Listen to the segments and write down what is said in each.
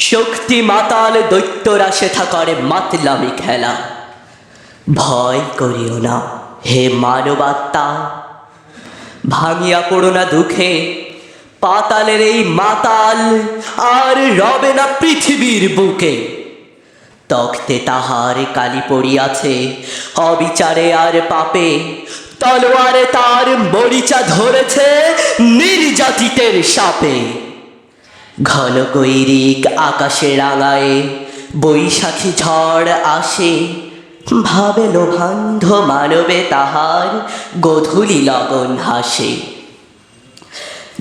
শক্তি মাতাল দৈত্যরা সেথা করে মাতলামি খেলা। ভয় করিও না হে মানবাত্মা, ভাঙিয়া পড়ো না দুঃখে পাতালের এই মাতাল আর রবে না পৃথিবীর বুকে। তক্তে তাহার কালি পড়িয়াছে অবিচারে আর পাপে, তলোয়ারে তার মরিচা ধরেছে নির্যাতিতের সাপে। ঘন গৈরিক আকাশে রাঙায়ে বৈশাখী ঝড় আসে, ভাবে লোভান্ধ মানবে তাহার গোধূলি লগন হাসে।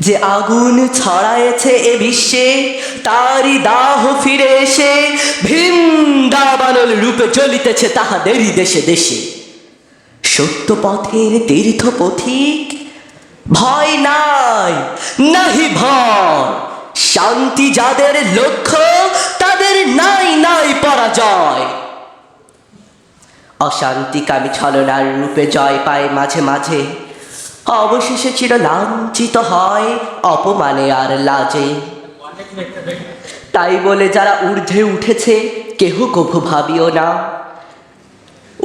যে আগুন ছড়ায়েছে এ বিশ্বে তারই দাহ ফিরে এসে ভিন্দাবানল রূপে জ্বলিতেছে তাহাদেরই দেশে দেশে। সত্য পথের তীর্থ পথিক ভয় নাই, নাহি ভয়। শান্তি যাদের লক্ষ্য তাদের নাই নাই পরাজয়। অশান্তিকামী ছলনার রূপে জয় পায় মাঝে মাঝে, অবশেষে চির লাঞ্ছিত হয় অপমানে আর লাজে। তাই বলে যারা ঊর্ধ্বে উঠেছে কেহ কভু ভাবিও না,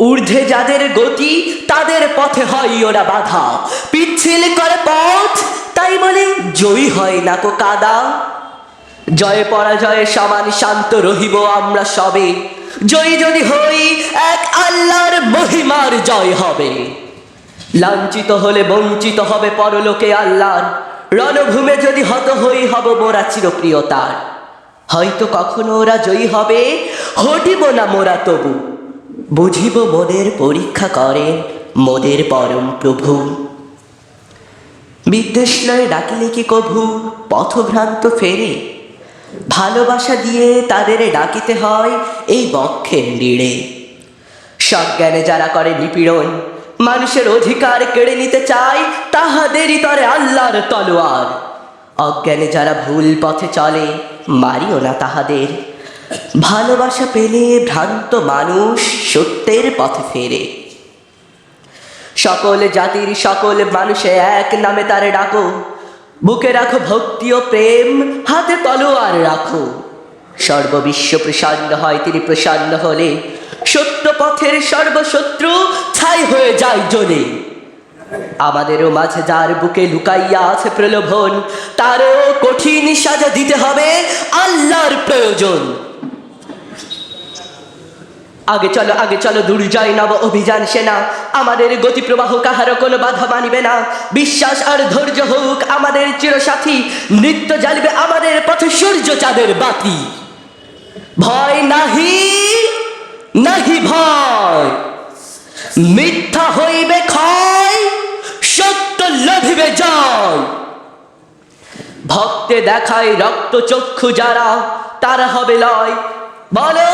ঊর্ধ্বে যাদের গতি তাদের পথে হয় ওরা বাধা। পিচ্ছিল করে পথ তাই বলে জয়ী হয় না কো কাদা। জয় পরাজয়ে সমান শান্ত রহিব আমরা সবে, জয়ী যদি হই এক আল্লাহর মহিমার জয় হবে। লাঞ্ছিত হলে বঞ্চিত হবে পরলোকে আল্লাহর, রণভূমে যদি হত হই হব মোরা চিরপ্রিয়তার। হয়তো কখনো ওরা জয়ী হবে, হটিব না মোরা তবু, বুঝিব মোদের পরীক্ষা করে মোদের পরম প্রভু। বিদ্বেষ লয়ে ডাকিলে কি কভু পথভ্রান্ত ফেরে, ভালোবাসা দিয়ে তাদের ডাকিতে হয় এই বক্ষের নীড়ে। সজ্ঞানে যারা করে নিপীড়ন, মানুষের অধিকার কেড়ে নিতে চায়, তাহাদেরই তরে আল্লাহর তলোয়ার। অজ্ঞানে যারা ভুল পথে চলে মারিও না তাহাদের, ভালোবাসা পেলে ভ্রান্ত মানুষ সত্যের পথে ফেরে। সকল জাতির সকল মানুষে এক নামে তারে ডাকো, বুকে রাখো ভক্তি ও প্রেম, হাতে তলোয়ার রাখো। সর্ববিশ্ব প্রসন্ন হয় তিনি প্রসন্ন হলে, সত্য পথের সর্বশত্রু ছাই হয়ে যায় জ্বলে। আমাদেরও মাঝে যার বুকে লুকাইয়া আছে প্রলোভন, তারও কঠিন সাজা দিতে হবে আল্লাহর প্রয়োজন। আগে চলো দুর্জয় নব অভিযান সেনা, আমাদের গতি প্রবাহ কাহারও কোনো বাধা মানিবে না। বিশ্বাস আর ধৈর্য হোক আমাদের চিরসাথী, নৃত্য জ্বালিবে আমাদের পথে সূর্য চাঁদের বাতি। ভয় নাহি নাহি ভয়, মিথ্যা হইবে ক্ষয়, সত্য লভিবে জয়। ভক্তে দেখায় রক্ত চক্ষু যারা, তারা হবে লয়। বলো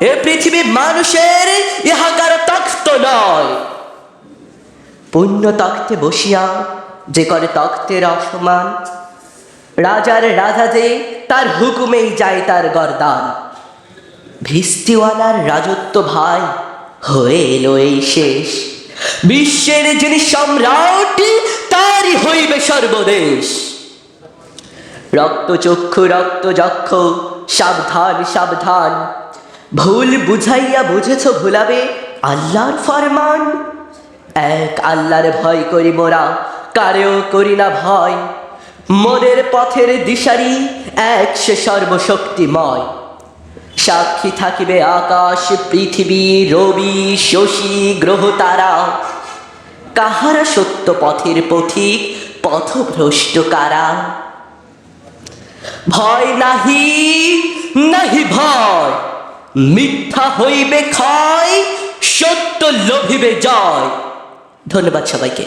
এ পৃথিবী মানুষের ইহাকার তখ্ত নয়। পুণ্য তখ্তে বসিয়া যে করে তখ্তের অসমান, রাজার রাজা যে তার হুকুমেই যায় তার গর্দান। ভিস্তিওয়ালার রাজত্ব ভাই হয়ে এলো এই শেষ, বিশ্বের যিনি সম্রাট তারই হইবে সর্বদেশ। রক্ত চক্ষু রক্ত যক্ষ সাবধান সাবধান, ভুল বুঝাইয়া বুঝেছ ভুলাবে আল্লাহর ফরমান। এক আল্লাহর ভয় করি মোরা, কারেও করি না ভয়। মোদের পথের দিশারি এক সে সর্বশক্তিময়। সাক্ষী থাকিবে আকাশ পৃথিবী রবি শশী গ্রহ তারা, কাহারা সত্য পথের পথিক পথভ্রষ্ট কারা। ভয় নাহি নাহি ভয়, মিথ্যা হইবে ক্ষয়, সত্য লভিবে জয়। ধন্যবাদ সবাইকে।